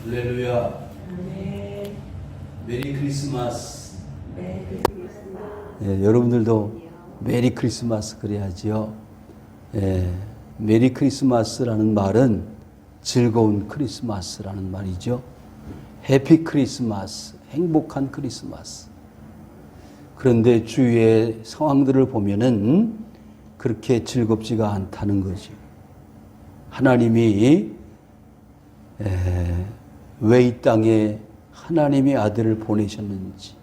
할렐루야. 메리 크리스마스. 예, 여러분들도 메리 크리스마스 그래야지요. 예, 메리 크리스마스라는 말은 즐거운 크리스마스라는 말이죠. 해피 크리스마스, 행복한 크리스마스. 그런데 주위의 상황들을 보면은 그렇게 즐겁지가 않다는 거죠. 하나님이 왜 이 땅에 하나님의 아들을 보내셨는지,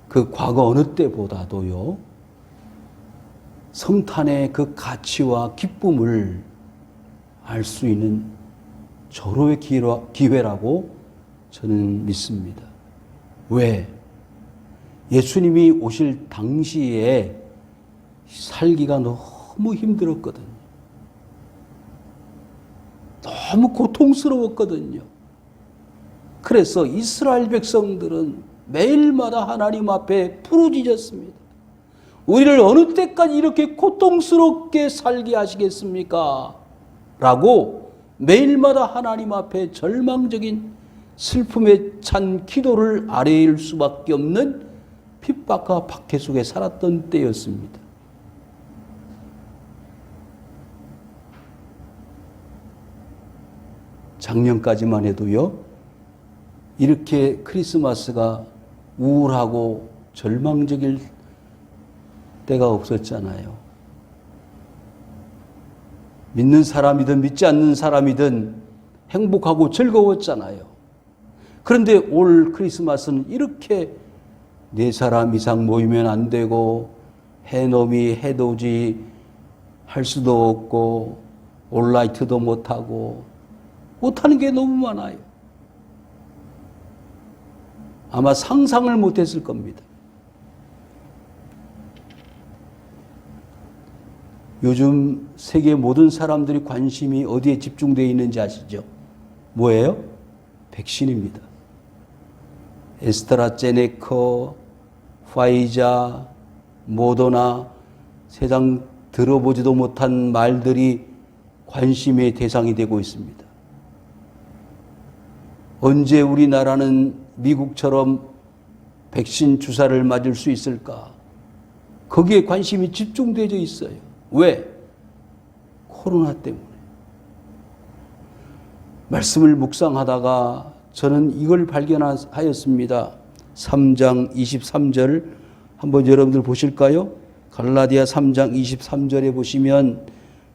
그 과거 어느 때보다도요, 성탄의 그 가치와 기쁨을 알 수 있는 절호의 기회라고 저는 믿습니다. 왜? 예수님이 오실 당시에 살기가 너무 힘들었거든요. 너무 고통스러웠거든요. 그래서 이스라엘 백성들은 매일마다 하나님 앞에 부르짖었습니다. 우리를 어느 때까지 이렇게 고통스럽게 살게 하시겠습니까? 라고 매일마다 하나님 앞에 절망적인 슬픔에 찬 기도를 아뢰일 수밖에 없는 핍박과 박해 속에 살았던 때였습니다. 작년까지만 해도요, 이렇게 크리스마스가 우울하고 절망적일 때가 없었잖아요. 믿는 사람이든 믿지 않는 사람이든 행복하고 즐거웠잖아요. 그런데 올 크리스마스는 이렇게 4사람 이상 모이면 안 되고, 해넘이 해돋이 할 수도 없고, 온라이트도 못하고, 못하는 게 너무 많아요. 아마 상상을 못했을 겁니다. 요즘 세계 모든 사람들이 관심이 어디에 집중되어 있는지 아시죠? 뭐예요? 백신입니다. 에스트라제네카, 파이자, 모더나, 세상 들어보지도 못한 말들이 관심의 대상이 되고 있습니다. 언제 우리나라는 미국처럼 백신 주사를 맞을 수 있을까? 거기에 관심이 집중되어 있어요. 왜? 코로나 때문에. 말씀을 묵상하다가 저는 이걸 발견하였습니다. 3장 23절 한번 여러분들 보실까요? 갈라디아 3장 23절에 보시면,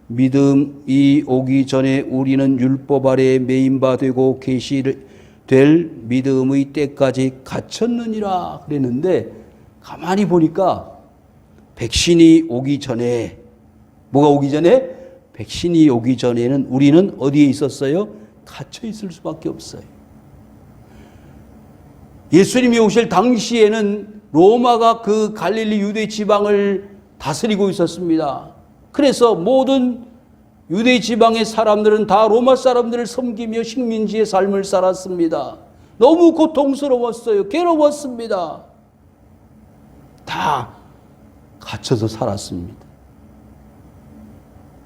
믿음이 오기 전에 우리는 율법 아래에 매인 바 되고 계시될 믿음의 때까지 갇혔느니라 그랬는데, 가만히 보니까 백신이 오기 전에, 뭐가 오기 전에? 백신이 오기 전에는 우리는 어디에 있었어요? 갇혀 있을 수밖에 없어요. 예수님이 오실 당시에는 로마가 그 갈릴리 유대 지방을 다스리고 있었습니다. 그래서 모든 유대 지방의 사람들은 다 로마 사람들을 섬기며 식민지의 삶을 살았습니다. 너무 고통스러웠어요. 괴로웠습니다. 다 갇혀서 살았습니다.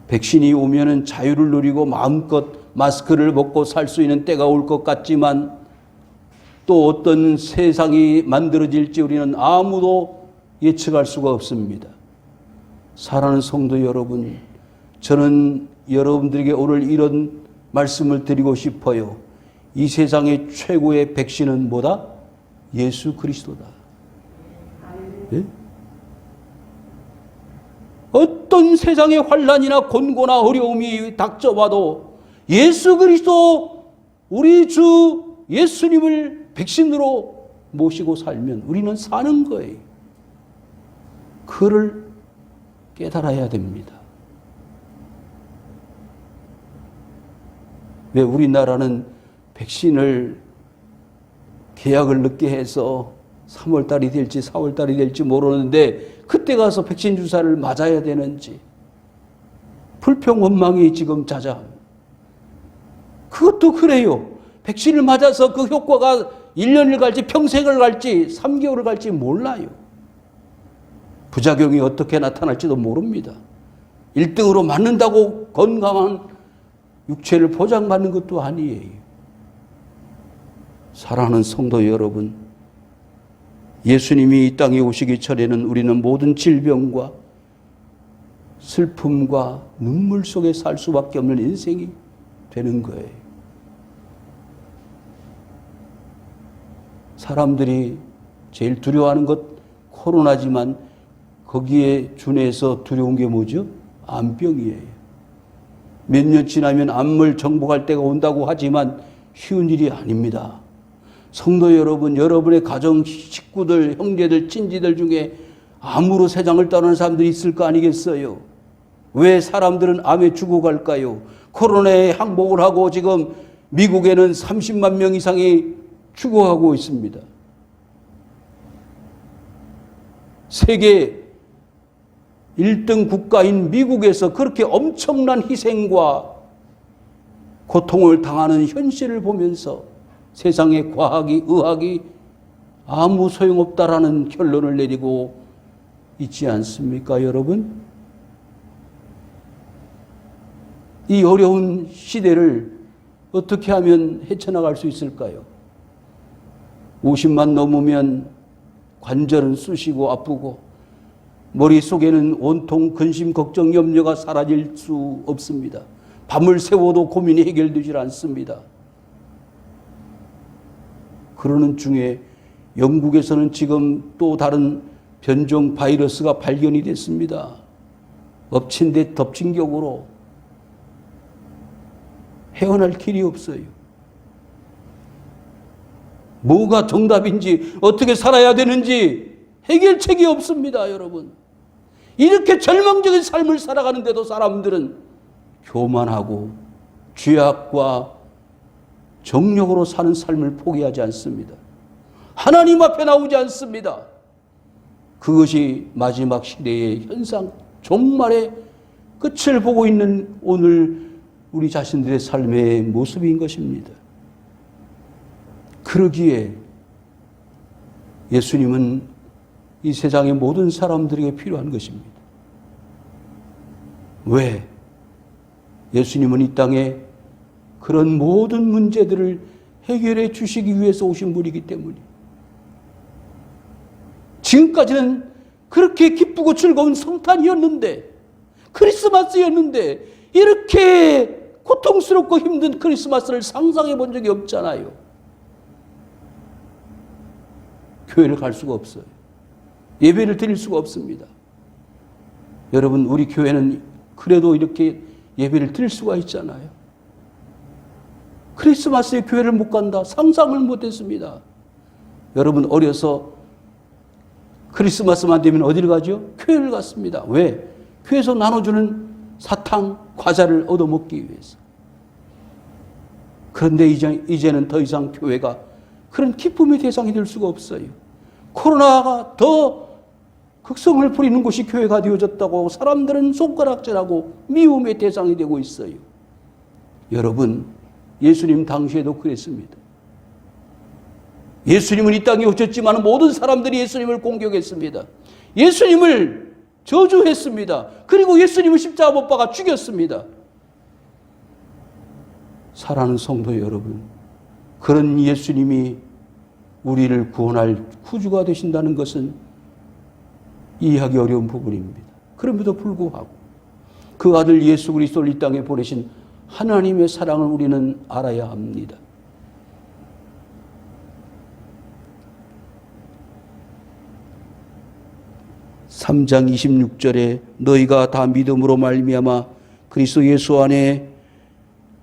백신이 오면은 자유를 누리고 마음껏 마스크를 벗고 살 수 있는 때가 올 것 같지만, 또 어떤 세상이 만들어질지 우리는 아무도 예측할 수가 없습니다. 사랑하는 성도 여러분, 저는 여러분들에게 오늘 이런 말씀을 드리고 싶어요. 이 세상의 최고의 백신은 뭐다? 예수 그리스도다. 예? 어떤 세상의 환난이나 곤고나 어려움이 닥쳐와도 예수 그리스도, 우리 주 예수님을 백신으로 모시고 살면 우리는 사는 거예요. 그를 깨달아야 됩니다. 왜 우리나라는 백신을 계약을 늦게 해서 3월달이 될지 4월달이 될지 모르는데 그때 가서 백신 주사를 맞아야 되는지 불평 원망이 지금 자자합니다. 그것도 그래요. 백신을 맞아서 그 효과가 1년을 갈지 평생을 갈지 3개월을 갈지 몰라요. 부작용이 어떻게 나타날지도 모릅니다. 1등으로 맞는다고 건강한 육체를 보장받는 것도 아니에요. 사랑하는 성도 여러분, 예수님이 이 땅에 오시기 전에는 우리는 모든 질병과 슬픔과 눈물 속에 살 수밖에 없는 인생이 되는 거예요. 사람들이 제일 두려워하는 것 코로나지만 거기에 준해서 두려운 게 뭐죠? 암병이에요. 몇 년 지나면 암을 정복할 때가 온다고 하지만 쉬운 일이 아닙니다. 성도 여러분, 여러분의 가정 식구들, 형제들, 친지들 중에 암으로 세상을 떠나는 사람들이 있을 거 아니겠어요? 왜 사람들은 암에 죽어갈까요? 코로나에 항복을 하고 지금 미국에는 30만 명 이상이 죽어가고 있습니다. 세계 1등 국가인 미국에서 그렇게 엄청난 희생과 고통을 당하는 현실을 보면서 세상의 과학이, 의학이 아무 소용없다라는 결론을 내리고 있지 않습니까, 여러분? 이 어려운 시대를 어떻게 하면 헤쳐나갈 수 있을까요? 50만 넘으면 관절은 쑤시고 아프고 머릿속에는 온통 근심, 걱정, 염려가 사라질 수 없습니다. 밤을 새워도 고민이 해결되질 않습니다. 그러는 중에 영국에서는 지금 또 다른 변종 바이러스가 발견이 됐습니다. 엎친 데 덮친 격으로 헤어날 길이 없어요. 뭐가 정답인지, 어떻게 살아야 되는지 해결책이 없습니다, 여러분. 이렇게 절망적인 삶을 살아가는데도 사람들은 교만하고 죄악과 정욕으로 사는 삶을 포기하지 않습니다. 하나님 앞에 나오지 않습니다. 그것이 마지막 시대의 현상, 종말의 끝을 보고 있는 오늘 우리 자신들의 삶의 모습인 것입니다. 그러기에 예수님은 이 세상의 모든 사람들에게 필요한 것입니다. 왜? 예수님은 이 땅에 그런 모든 문제들을 해결해 주시기 위해서 오신 분이기 때문이에요. 지금까지는 그렇게 기쁘고 즐거운 성탄이었는데, 크리스마스였는데, 이렇게 고통스럽고 힘든 크리스마스를 상상해 본 적이 없잖아요. 교회를 갈 수가 없어요. 예배를 드릴 수가 없습니다. 여러분, 우리 교회는 그래도 이렇게 예배를 드릴 수가 있잖아요. 크리스마스에 교회를 못 간다? 상상을 못 했습니다. 여러분, 어려서 크리스마스만 되면 어디를 가죠? 교회를 갔습니다. 왜? 교회에서 나눠주는 사탕, 과자를 얻어먹기 위해서. 그런데 이제는 더 이상 교회가 그런 기쁨의 대상이 될 수가 없어요. 코로나가 더 극성을 부리는 곳이 교회가 되어졌다고 사람들은 손가락질하고 미움의 대상이 되고 있어요. 여러분, 예수님 당시에도 그랬습니다. 예수님은 이 땅에 오셨지만 모든 사람들이 예수님을 공격했습니다. 예수님을 저주했습니다. 그리고 예수님을 십자가 못 박아 죽였습니다. 사랑하는 성도 여러분, 그런 예수님이 우리를 구원할 구주가 되신다는 것은 이해하기 어려운 부분입니다. 그럼에도 불구하고 그 아들 예수 그리스도를 이 땅에 보내신 하나님의 사랑을 우리는 알아야 합니다. (3장 26절에) 너희가 다 믿음으로 말미암아 그리스도 예수 안에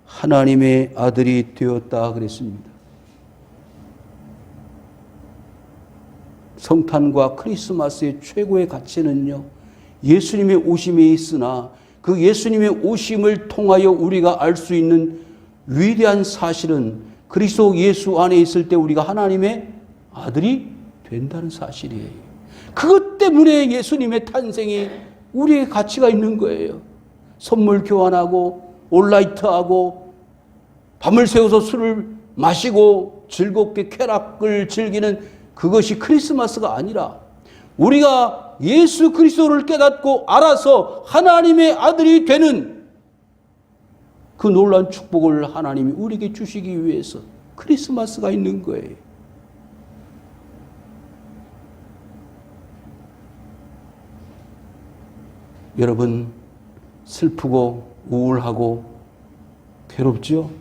하나님의 아들이 되었다 그랬습니다. 성탄과 크리스마스의 최고의 가치는요, 예수님의 오심에 있으나 그 예수님의 오심을 통하여 우리가 알 수 있는 위대한 사실은 그리스도 예수 안에 있을 때 우리가 하나님의 아들이 된다는 사실이에요. 그것 때문에 예수님의 탄생이 우리의 가치가 있는 거예요. 선물 교환하고 올라이트하고 밤을 새워서 술을 마시고 즐겁게 쾌락을 즐기는 그것이 크리스마스가 아니라 우리가 예수 그리스도를 깨닫고 알아서 하나님의 아들이 되는 그 놀라운 축복을 하나님이 우리에게 주시기 위해서 크리스마스가 있는 거예요. 여러분, 슬프고 우울하고 괴롭죠?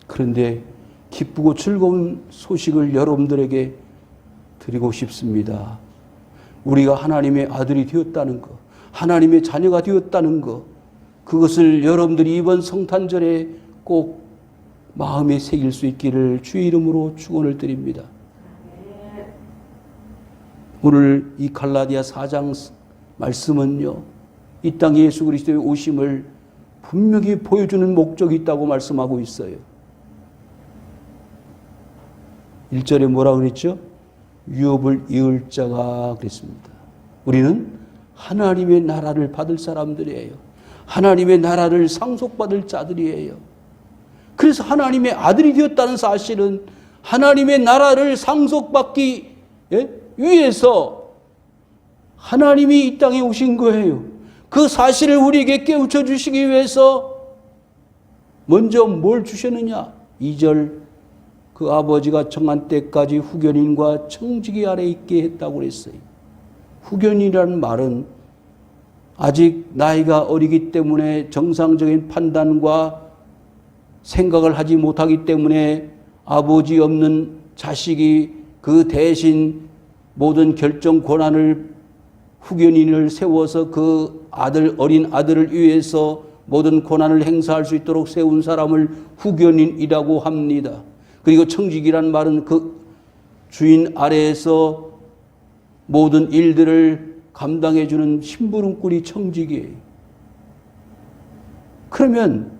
그런데 기쁘고 즐거운 소식을 여러분들에게 드리고 싶습니다. 우리가 하나님의 아들이 되었다는 것, 하나님의 자녀가 되었다는 것, 그것을 여러분들이 이번 성탄절에 꼭 마음에 새길 수 있기를 주의 이름으로 축원을 드립니다. 오늘 이 갈라디아 4장 말씀은요, 이 땅에 예수 그리스도의 오심을 분명히 보여주는 목적이 있다고 말씀하고 있어요. 1절에 뭐라 그랬죠? 유업을 이을 자가 그랬습니다. 우리는 하나님의 나라를 받을 사람들이에요. 하나님의 나라를 상속받을 자들이에요. 그래서 하나님의 아들이 되었다는 사실은 하나님의 나라를 상속받기 위해서 하나님이 이 땅에 오신 거예요. 그 사실을 우리에게 깨우쳐 주시기 위해서 먼저 뭘 주셨느냐? 2절, 그 아버지가 정한 때까지 후견인과 청지기 아래 있게 했다고 그랬어요. 후견이라는 말은 아직 나이가 어리기 때문에 정상적인 판단과 생각을 하지 못하기 때문에 아버지 없는 자식이 그 대신 모든 결정 권한을 후견인을 세워서 그 어린 아들을 위해서 모든 권한을 행사할 수 있도록 세운 사람을 후견인이라고 합니다. 그리고 청지기란 말은 그 주인 아래에서 모든 일들을 감당해 주는 심부름꾼이 청지기예요. 그러면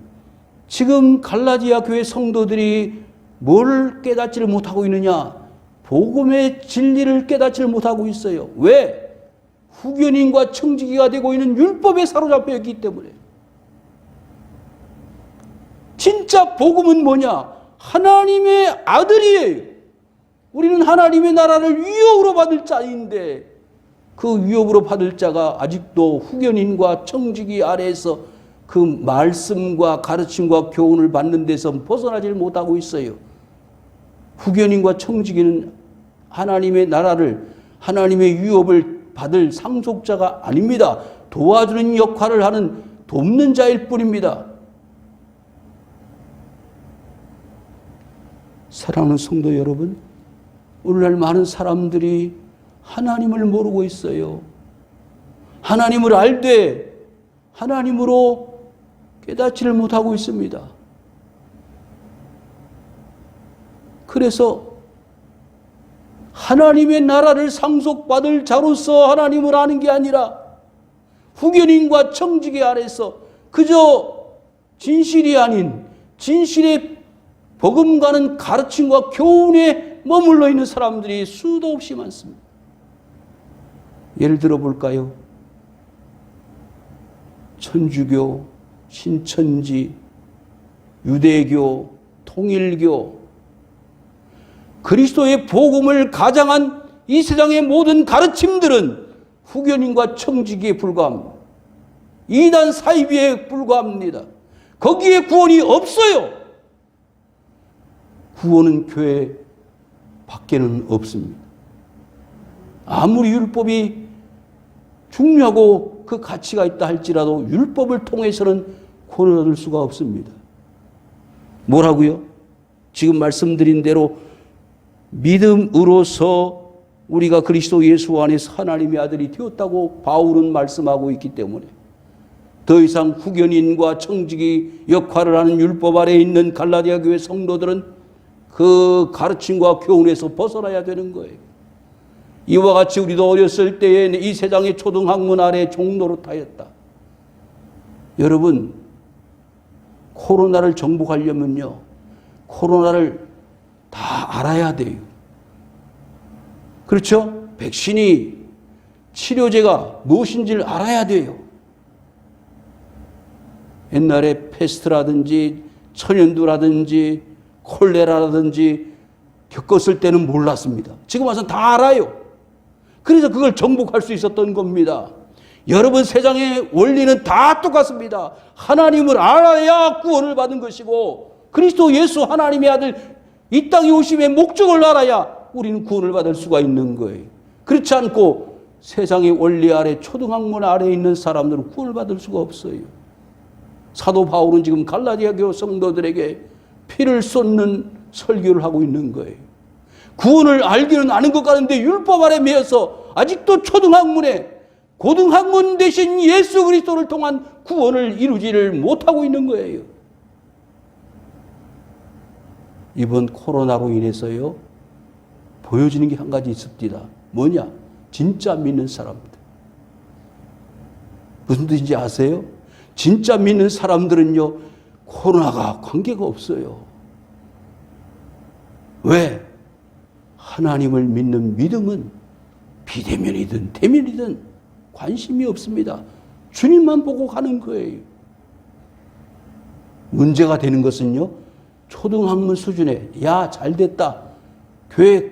지금 갈라디아 교회 성도들이 뭘 깨닫지를 못하고 있느냐? 복음의 진리를 깨닫지를 못하고 있어요. 왜? 후견인과 청지기가 되고 있는 율법에 사로잡혀 있기 때문에. 진짜 복음은 뭐냐? 하나님의 아들이에요. 우리는 하나님의 나라를 위협으로 받을 자인데 그 위협으로 받을 자가 아직도 후견인과 청지기 아래에서 그 말씀과 가르침과 교훈을 받는 데서 벗어나질 못하고 있어요. 후견인과 청지기는 하나님의 나라를, 하나님의 위협을 받을 상속자가 아닙니다. 도와주는 역할을 하는 돕는 자일 뿐입니다. 사랑하는 성도 여러분, 오늘날 많은 사람들이 하나님을 모르고 있어요. 하나님을 알되 하나님으로 깨닫지를 못하고 있습니다. 그래서 하나님의 나라를 상속받을 자로서 하나님을 아는 게 아니라 후견인과 청지기 아래서 그저 진실이 아닌 진실의 복음과는 가르침과 교훈에 머물러 있는 사람들이 수도 없이 많습니다. 예를 들어 볼까요? 천주교, 신천지, 유대교, 통일교, 그리스도의 복음을 가장한 이 세상의 모든 가르침들은 후견인과 청지기에 불과합니다. 이단 사이비에 불과합니다. 거기에 구원이 없어요. 구원은 교회 밖에는 없습니다. 아무리 율법이 중요하고 그 가치가 있다 할지라도 율법을 통해서는 구원을 얻을 수가 없습니다. 뭐라고요? 지금 말씀드린 대로 믿음으로서 우리가 그리스도 예수 안에서 하나님의 아들이 되었다고 바울은 말씀하고 있기 때문에 더 이상 후견인과 청지기 역할을 하는 율법 아래에 있는 갈라디아 교회 성도들은 그 가르침과 교훈에서 벗어나야 되는 거예요. 이와 같이 우리도 어렸을 때에 이 세상의 초등학문 아래 종로로 타였다. 여러분, 코로나를 정복하려면요, 코로나를 다 알아야 돼요. 그렇죠? 백신이, 치료제가 무엇인지를 알아야 돼요. 옛날에 패스트라든지 천연두라든지 콜레라라든지 겪었을 때는 몰랐습니다. 지금 와서는 다 알아요. 그래서 그걸 정복할 수 있었던 겁니다. 여러분, 세상의 원리는 다 똑같습니다. 하나님을 알아야 구원을 받은 것이고 그리스도 예수 하나님의 아들 이 땅에 오심의 목적을 알아야 우리는 구원을 받을 수가 있는 거예요. 그렇지 않고 세상의 원리 아래, 초등학문 아래에 있는 사람들은 구원을 받을 수가 없어요. 사도 바울은 지금 갈라디아 교회 성도들에게 피를 쏟는 설교를 하고 있는 거예요. 구원을 알기는 아는 것 같은데 율법 아래 매여서 아직도 초등학문에 고등학문 대신 예수 그리스도를 통한 구원을 이루지를 못하고 있는 거예요. 이번 코로나로 인해서요, 보여지는 게 한 가지 있습니다. 뭐냐? 진짜 믿는 사람들. 무슨 뜻인지 아세요? 진짜 믿는 사람들은요, 코로나가 관계가 없어요. 왜? 하나님을 믿는 믿음은 비대면이든 대면이든 관심이 없습니다. 주님만 보고 가는 거예요. 문제가 되는 것은요, 초등학문 수준에 야, 잘됐다. 교회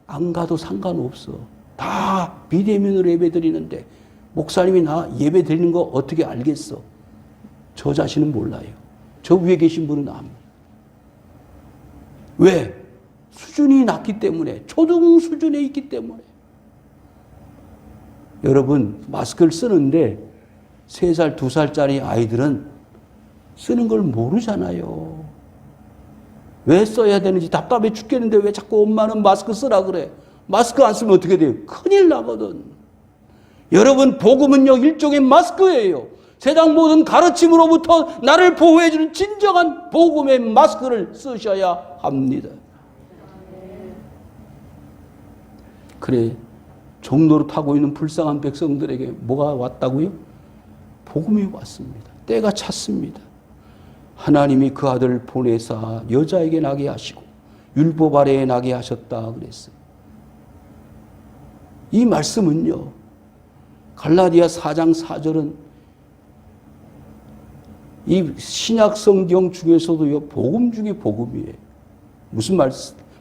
안 가도 상관없어. 다 비대면으로 예배 드리는데 목사님이 나 예배 드리는 거 어떻게 알겠어? 저 자신은 몰라요. 저 위에 계신 분은 압니다. 왜? 수준이 낮기 때문에, 초등 수준에 있기 때문에. 여러분, 마스크를 쓰는데 3살, 2살짜리 아이들은 쓰는 걸 모르잖아요. 왜 써야 되는지 답답해 죽겠는데 왜 자꾸 엄마는 마스크 쓰라 그래? 마스크 안 쓰면 어떻게 돼요? 큰일 나거든. 여러분, 복음은요, 일종의 마스크예요. 세상 모든 가르침으로부터 나를 보호해주는 진정한 복음의 마스크를 쓰셔야 합니다. 그래, 종로를 타고 있는 불쌍한 백성들에게 뭐가 왔다고요? 복음이 왔습니다. 때가 찼습니다. 하나님이 그 아들을 보내사 여자에게 나게 하시고 율법 아래에 나게 하셨다 그랬어요. 이 말씀은요, 갈라디아 4장 4절은 이 신약 성경 중에서도요, 복음 중에 복음이에요. 무슨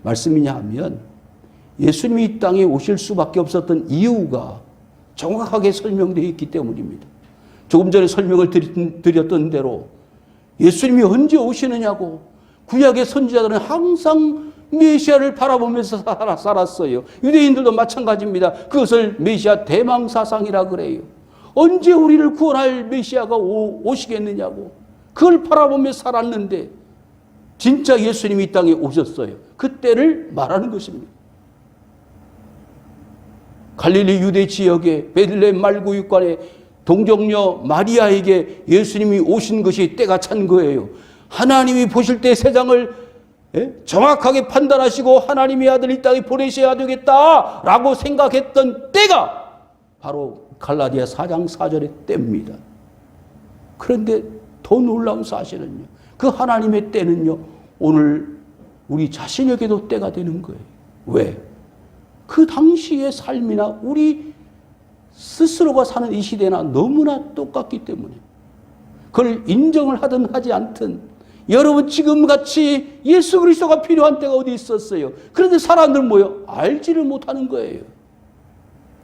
말씀이냐 하면 예수님이 이 땅에 오실 수밖에 없었던 이유가 정확하게 설명되어 있기 때문입니다. 조금 전에 설명을 드렸던 대로 예수님이 언제 오시느냐고 구약의 선지자들은 항상 메시아를 바라보면서 살았어요. 유대인들도 마찬가지입니다. 그것을 메시아 대망사상이라 그래요. 언제 우리를 구원할 메시아가 오시겠느냐고 그걸 바라보며 살았는데 진짜 예수님이 이 땅에 오셨어요. 그때를 말하는 것입니다. 갈릴리 유대 지역의 베들레헴 말구육관에 동정녀 마리아에게 예수님이 오신 것이 때가 찬 거예요. 하나님이 보실 때 세상을 정확하게 판단하시고 하나님의 아들 이 땅에 보내셔야 되겠다라고 생각했던 때가 바로 갈라디아 4장 4절의 때입니다. 그런데 더 놀라운 사실은요, 그 하나님의 때는요, 오늘 우리 자신에게도 때가 되는 거예요. 왜? 그 당시의 삶이나 우리 스스로가 사는 이 시대나 너무나 똑같기 때문에 그걸 인정을 하든 하지 않든 여러분 지금같이 예수 그리스도가 필요한 때가 어디 있었어요. 그런데 사람들 뭐요? 알지를 못하는 거예요.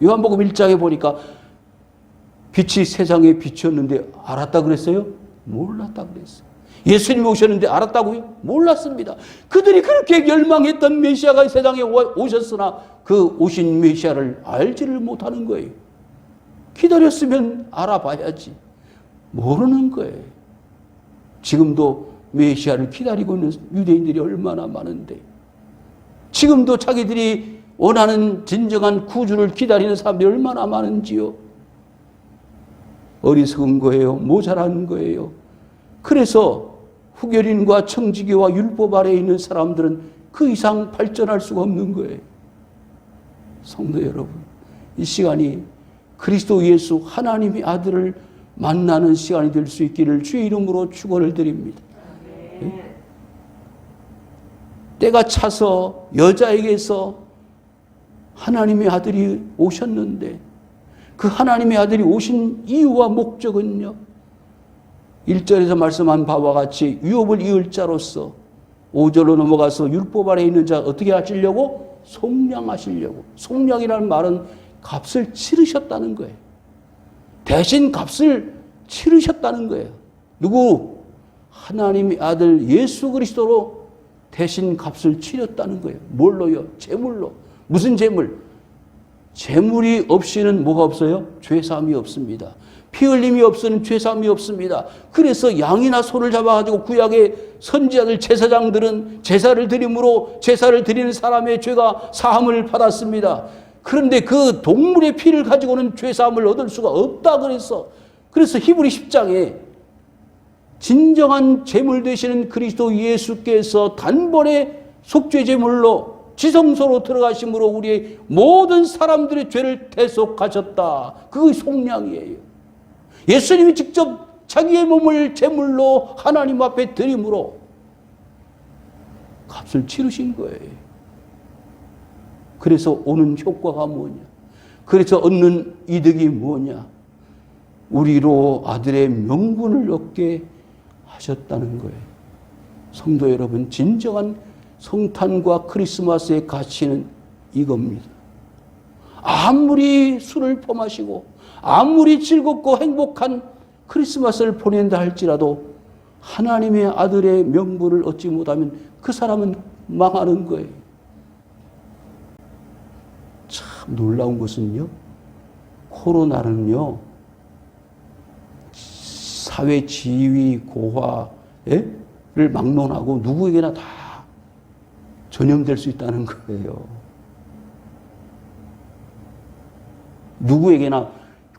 요한복음 1장에 보니까 빛이 세상에 빛이었는데 알았다 그랬어요? 몰랐다 그랬어요. 예수님이 오셨는데 알았다고요? 몰랐습니다. 그들이 그렇게 열망했던 메시아가 세상에 오셨으나 그 오신 메시아를 알지를 못하는 거예요. 기다렸으면 알아봐야지. 모르는 거예요. 지금도 메시아를 기다리고 있는 유대인들이 얼마나 많은데 지금도 자기들이 원하는 진정한 구주를 기다리는 사람들이 얼마나 많은지요. 어리석은 거예요. 모자란 거예요. 그래서 후결인과 청지기와 율법 아래에 있는 사람들은 그 이상 발전할 수가 없는 거예요. 성도 여러분, 이 시간이 그리스도 예수 하나님의 아들을 만나는 시간이 될 수 있기를 주의 이름으로 축원을 드립니다. 네? 때가 차서 여자에게서 하나님의 아들이 오셨는데 그 하나님의 아들이 오신 이유와 목적은요, 1절에서 말씀한 바와 같이 유업을 이을 자로서 5절로 넘어가서 율법 아래에 있는 자 어떻게 하시려고? 속량하시려고. 속량이라는 말은 값을 치르셨다는 거예요. 대신 값을 치르셨다는 거예요. 누구? 하나님의 아들 예수 그리스도로 대신 값을 치렀다는 거예요. 뭘로요? 제물로. 무슨 제물? 제물이 없이는 뭐가 없어요? 죄사함이 없습니다. 피 흘림이 없으면 죄사함이 없습니다. 그래서 양이나 소를 잡아가지고 구약의 선지자들 제사장들은 제사를 드림으로 제사를 드리는 사람의 죄가 사함을 받았습니다. 그런데 그 동물의 피를 가지고는 죄사함을 얻을 수가 없다 그래서 히브리 10장에 진정한 제물 되시는 그리스도 예수께서 단번에 속죄 제물로 지성소로 들어가심으로 우리의 모든 사람들의 죄를 대속하셨다. 그게 속량이에요. 예수님이 직접 자기의 몸을 제물로 하나님 앞에 드림으로 값을 치르신 거예요. 그래서 오는 효과가 뭐냐? 그래서 얻는 이득이 뭐냐? 우리로 아들의 명분을 얻게 하셨다는 거예요. 성도 여러분, 진정한 성탄과 크리스마스의 가치는 이겁니다. 아무리 술을 퍼마시고 아무리 즐겁고 행복한 크리스마스를 보낸다 할지라도 하나님의 아들의 명분을 얻지 못하면 그 사람은 망하는 거예요. 참 놀라운 것은요, 코로나는요, 사회 지위 고화를 막론하고 누구에게나 다 전염될 수 있다는 거예요. 누구에게나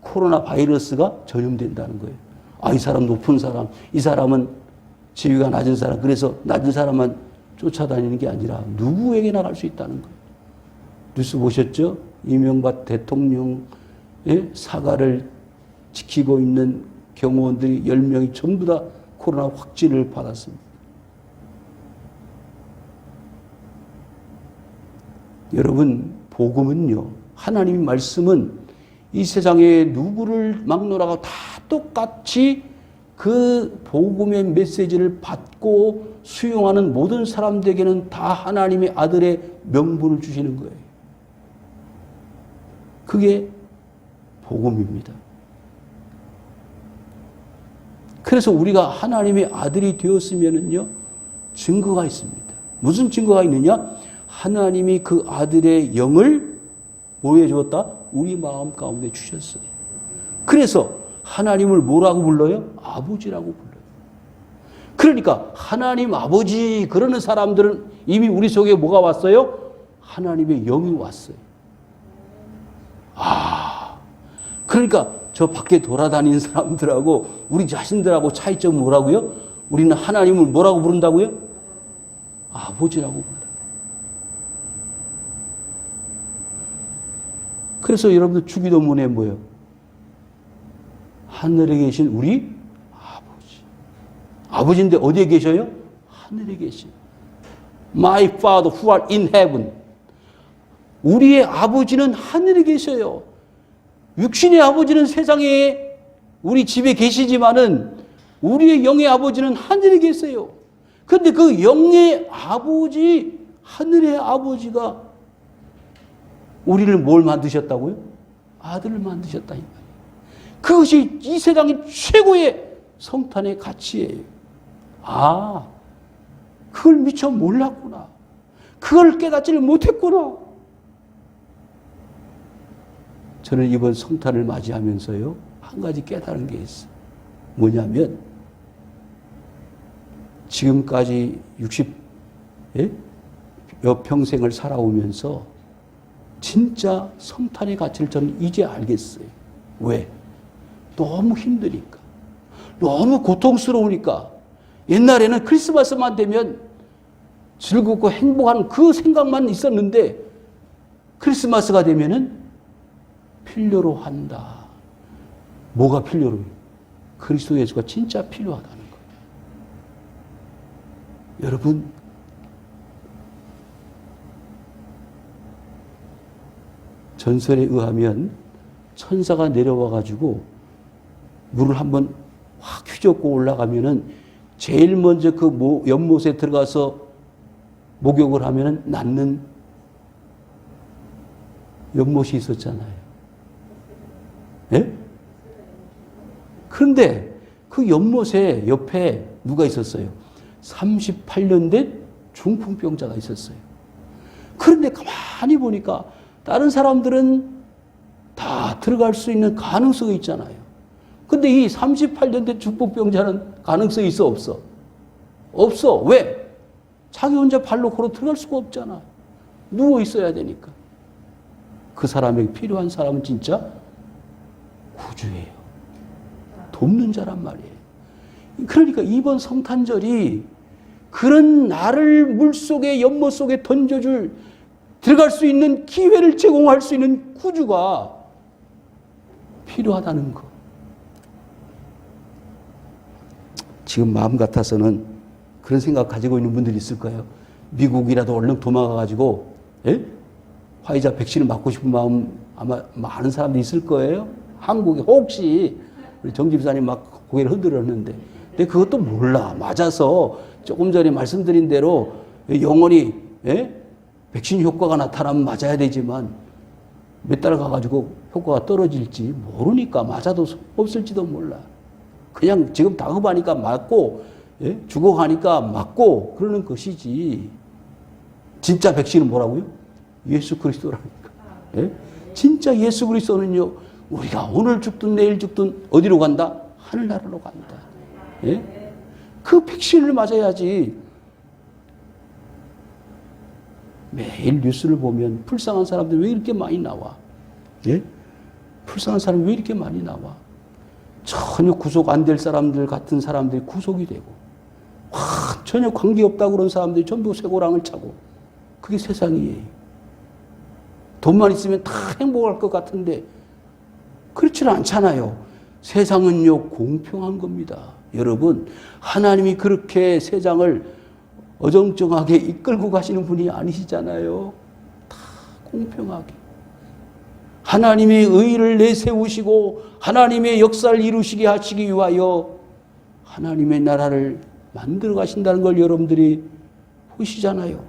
코로나 바이러스가 전염된다는 거예요. 아, 이 사람 높은 사람, 이 사람은 지위가 낮은 사람, 그래서 낮은 사람만 쫓아다니는 게 아니라 누구에게나 갈 수 있다는 거예요. 뉴스 보셨죠? 이명박 대통령의 사과를 지키고 있는 경호원들이 10명이 전부 다 코로나 확진을 받았습니다. 여러분, 복음은요, 하나님의 말씀은 이 세상에 누구를 막론하고 다 똑같이 그 복음의 메시지를 받고 수용하는 모든 사람들에게는 다 하나님의 아들의 명분을 주시는 거예요. 그게 복음입니다. 그래서 우리가 하나님의 아들이 되었으면은요, 증거가 있습니다. 무슨 증거가 있느냐? 하나님이 그 아들의 영을 뭐 해주었다? 우리 마음 가운데 주셨어요. 그래서 하나님을 뭐라고 불러요? 아버지라고 불러요. 그러니까 하나님 아버지 그러는 사람들은 이미 우리 속에 뭐가 왔어요? 하나님의 영이 왔어요. 그러니까 저 밖에 돌아다니는 사람들하고 우리 자신들하고 차이점은 뭐라고요? 우리는 하나님을 뭐라고 부른다고요? 아버지라고 불러요. 그래서 여러분들 주기도문에 뭐예요? 하늘에 계신 우리 아버지. 아버지인데 어디에 계셔요? 하늘에 계신. My Father who art in heaven. 우리의 아버지는 하늘에 계셔요. 육신의 아버지는 세상에 우리 집에 계시지만은 우리의 영의 아버지는 하늘에 계세요. 그런데 그 영의 아버지, 하늘의 아버지가 우리를 뭘 만드셨다고요? 아들을 만드셨다. 그것이 이 세상의 최고의 성탄의 가치예요. 아, 그걸 미처 몰랐구나. 그걸 깨닫지를 못했구나. 저는 이번 성탄을 맞이하면서요, 한 가지 깨달은 게 있어요. 뭐냐면, 지금까지 60여 평생을 살아오면서 진짜 성탄의 가치를 저는 이제 알겠어요. 왜? 너무 힘드니까. 너무 고통스러우니까. 옛날에는 크리스마스만 되면 즐겁고 행복한 그 생각만 있었는데 크리스마스가 되면은 필요로 한다. 뭐가 필요로 해요? 그리스도 예수가 진짜 필요하다는 거예요. 여러분, 전설에 의하면 천사가 내려와 가지고 물을 한번 확 휘젓고 올라가면은 제일 먼저 그 연못에 들어가서 목욕을 하면은 낫는 연못이 있었잖아요. 예? 그런데 그 연못에 옆에 누가 있었어요? 38년 된 중풍병자가 있었어요. 그런데 가만히 보니까 다른 사람들은 다 들어갈 수 있는 가능성이 있잖아요. 근데 이 38년 된 중풍병자는 가능성이 있어, 없어? 없어. 왜? 자기 혼자 발로 걸어 들어갈 수가 없잖아. 누워 있어야 되니까. 그 사람에게 필요한 사람은 진짜 구주예요. 돕는 자란 말이에요. 그러니까 이번 성탄절이 그런 나를 물속에 연못 속에 던져줄 들어갈 수 있는 기회를 제공할 수 있는 구주가 필요하다는 거. 지금 마음 같아서는 그런 생각 가지고 있는 분들이 있을 거예요. 미국이라도 얼른 도망가가지고 화이자 백신을 맞고 싶은 마음 아마 많은 사람들이 있을 거예요. 한국에 혹시 우리 정 집사님 막 고개를 흔들었는데 근데 그것도 몰라. 맞아서 조금 전에 말씀드린 대로 영원히 백신 효과가 나타나면 맞아야 되지만 몇 달 가가지고 효과가 떨어질지 모르니까 맞아도 없을지도 몰라. 그냥 지금 다급하니까 맞고 죽어가니까 맞고 그러는 것이지. 진짜 백신은 뭐라고요? 예수 그리스도라니까. 진짜 예수 그리스도는요. 우리가 오늘 죽든 내일 죽든 어디로 간다? 하늘나라로 간다. 그 백신을 맞아야지. 매일 뉴스를 보면 불쌍한 사람들 왜 이렇게 많이 나와? 불쌍한 사람 왜 이렇게 많이 나와? 전혀 구속 안 될 사람들 같은 사람들이 구속이 되고 전혀 관계없다고 그런 사람들이 전부 쇠고랑을 차고 그게 세상이에요. 돈만 있으면 다 행복할 것 같은데 그렇지는 않잖아요. 세상은요 공평한 겁니다. 여러분 하나님이 그렇게 세상을 어정쩡하게 이끌고 가시는 분이 아니시잖아요. 다 공평하게. 하나님의 의를 내세우시고 하나님의 역사를 이루시게 하시기 위하여 하나님의 나라를 만들어 가신다는 걸 여러분들이 보시잖아요.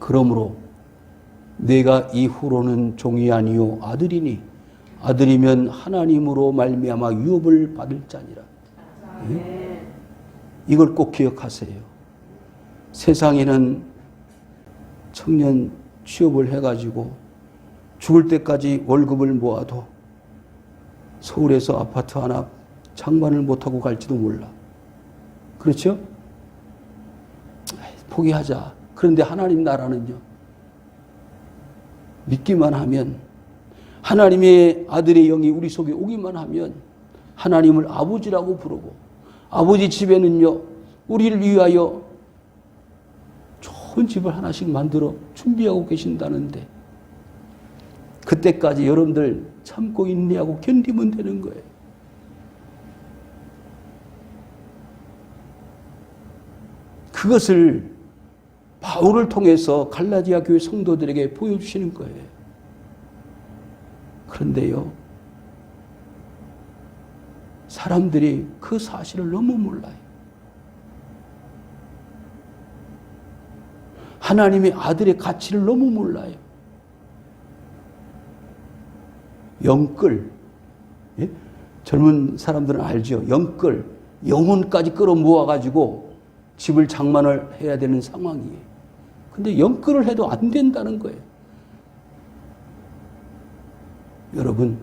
그러므로 내가 이후로는 종이 아니요 아들이니 아들이면 하나님으로 말미암아 유업을 받을 자니라. 이걸 꼭 기억하세요. 세상에는 청년 취업을 해가지고 죽을 때까지 월급을 모아도 서울에서 아파트 하나 장만을 못하고 갈지도 몰라. 그렇죠? 포기하자. 그런데 하나님 나라는요. 믿기만 하면 하나님의 아들의 영이 우리 속에 오기만 하면 하나님을 아버지라고 부르고 아버지 집에는요. 우리를 위하여 좋은 집을 하나씩 만들어 준비하고 계신다는데 그때까지 여러분들 참고 인내하고 견디면 되는 거예요. 그것을 바울을 통해서 갈라디아 교회 성도들에게 보여주시는 거예요. 그런데요. 사람들이 그 사실을 너무 몰라요. 하나님의 아들의 가치를 너무 몰라요. 영끌. 젊은 사람들은 알죠. 영끌. 영혼까지 끌어모아가지고 집을 장만을 해야 되는 상황이에요. 근데 영끌을 해도 안 된다는 거예요. 여러분,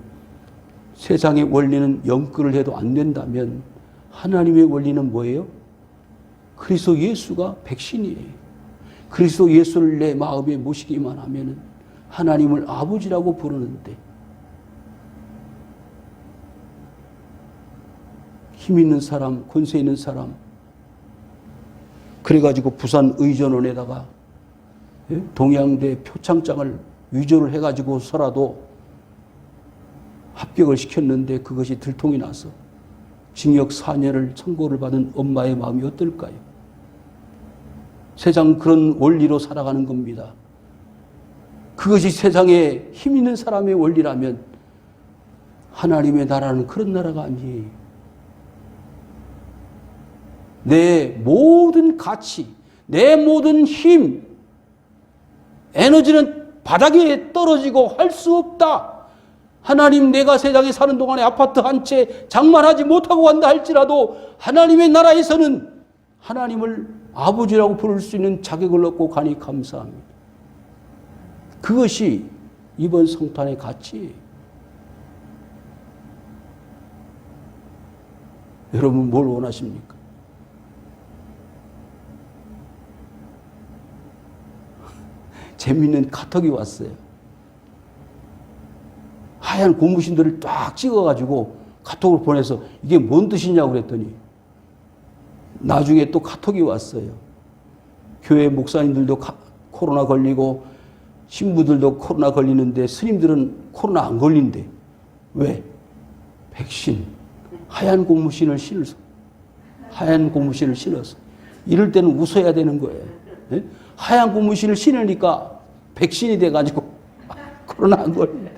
세상의 원리는 영끌을 해도 안 된다면 하나님의 원리는 뭐예요? 그리스도 예수가 백신이에요. 그리스도 예수를 내 마음에 모시기만 하면 하나님을 아버지라고 부르는데 힘 있는 사람, 권세 있는 사람 그래가지고 부산 의전원에다가 동양대 표창장을 위조를 해가지고서라도 합격을 시켰는데 그것이 들통이 나서 징역 4년을 선고를 받은 엄마의 마음이 어떨까요? 세상 그런 원리로 살아가는 겁니다. 그것이 세상에 힘 있는 사람의 원리라면 하나님의 나라는 그런 나라가 아니에요. 내 모든 가치, 내 모든 힘, 에너지는 바닥에 떨어지고 할 수 없다. 하나님, 내가 세상에 사는 동안에 아파트 한 채 장만하지 못하고 간다 할지라도 하나님의 나라에서는 하나님을 아버지라고 부를 수 있는 자격을 얻고 가니 감사합니다. 그것이 이번 성탄의 가치예요. 여러분, 뭘 원하십니까? 재미있는 카톡이 왔어요. 하얀 고무신들을 딱 찍어가지고 카톡을 보내서 이게 뭔 뜻이냐고 그랬더니 나중에 또 카톡이 왔어요. 교회 목사님들도 코로나 걸리고 신부들도 코로나 걸리는데 스님들은 코로나 안 걸린대. 왜? 백신. 하얀 고무신을 신어서. 하얀 고무신을 신어서. 이럴 때는 웃어야 되는 거예요. 네? 하얀 고무신을 신으니까 백신이 돼가지고 코로나 안 걸린대.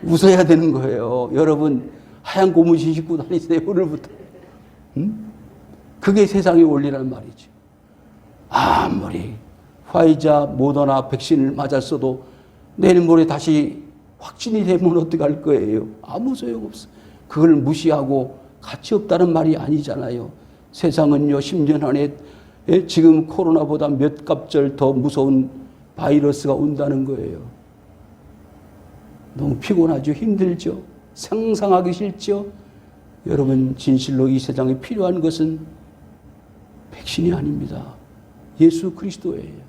웃어야 되는 거예요. 여러분, 하얀 고무신 신고 다니세요, 오늘부터. 응? 그게 세상의 원리란 말이죠. 아무리 화이자, 모더나 백신을 맞았어도 내일 모레 다시 확진이 되면 어떡할 거예요? 아무 소용없어. 그걸 무시하고 가치 없다는 말이 아니잖아요. 세상은요, 10년 안에 지금 코로나보다 몇 갑절 더 무서운 바이러스가 온다는 거예요. 너무 피곤하죠? 힘들죠? 상상하기 싫죠? 여러분, 진실로 이 세상에 필요한 것은 백신이 아닙니다. 예수 그리스도예요.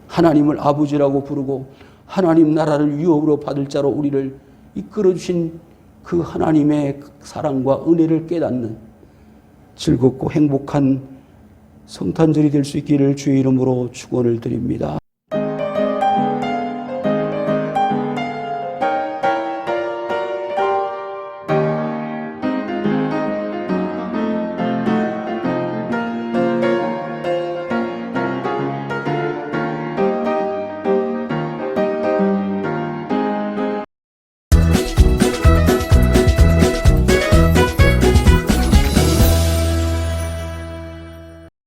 하나님을 아버지라고 부르고 하나님 나라를 유업으로 받을 자로 우리를 이끌어주신 그 하나님의 사랑과 은혜를 깨닫는 즐겁고 행복한 성탄절이 될 수 있기를 주의 이름으로 축원을 드립니다.